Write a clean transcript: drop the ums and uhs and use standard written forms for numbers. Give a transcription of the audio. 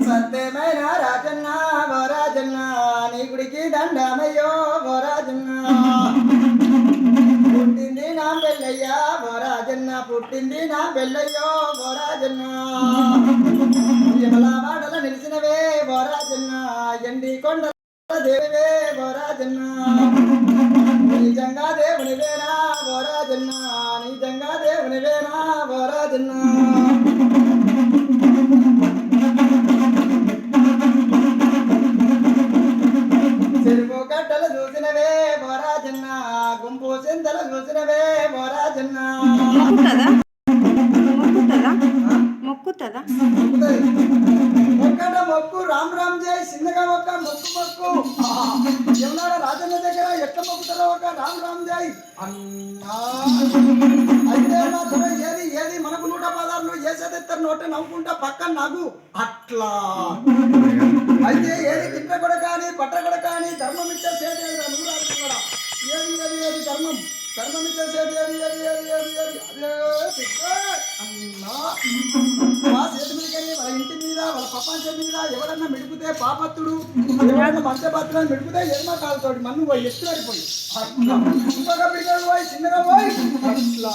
సత్యమైన రాజన్న ఓ రాజన్న నీ గుడికి దండమయ్యో ఓ రాజన్న పుట్టింది నా పెళ్ళయ్యా ఓ రాజన్న పుట్టింది నా పెళ్ళయ్యో ఓ రాజన్న యమలా వాడల నిలిచినవే ఓ రాజన్న ఎండి కొండల దేవే ఓ రాజన్న నిజంగా దేవునివేనా ఓ రాజన్న నిజంగా దేవునివేనా ఓ రాజన్న చెరుకు గడ్డలు చూసినవే ఓ రాజన్న గుంపు చింతలు చూసినవే ఓ రాజన్న మొక్కుతుందా ఒక్కట మొక్కు రామ్ రామ్ జై చిన్నగా ఒక మొక్కు మొక్కు ఎవనాడ రాజన్న దగ్గర ఎట్లా మొక్కుతారో ఒక రామ్ రామ్ జై అన్నా అయితే మాత్రం ఏది ఏది మనకు 116 వేసేదిస్తారు నోట నవ్వుకుంటా పక్కన నవ్వు అట్లా అయితే ఏది తిట్ట కూడా కానీ పట్ట కూడా కానీ ధర్మం ఇచ్చే సేది నువ్వు రాడుతున్నాడా ఏది ఏది ఏది ధర్మం ధర్మం ఇచ్చే సేది ఏది ఏది ఏది ఏది ఏది అదే అన్నా మా చేతి మీదకి వాళ్ళ ఇంటి మీద వాళ్ళ ప్రపంచం మీద ఎవరన్నా మెడిపితే పాపత్తుడు ఎవరన్నా మధ్యపాత్రను మెడిపితే ఎన్నో కాలుతోటి మన్ను పోయి ఎత్తులాడిపోయి అట్లా ఇంకొక బిడ్డలు పోయి చిన్నగా పోయి అట్లా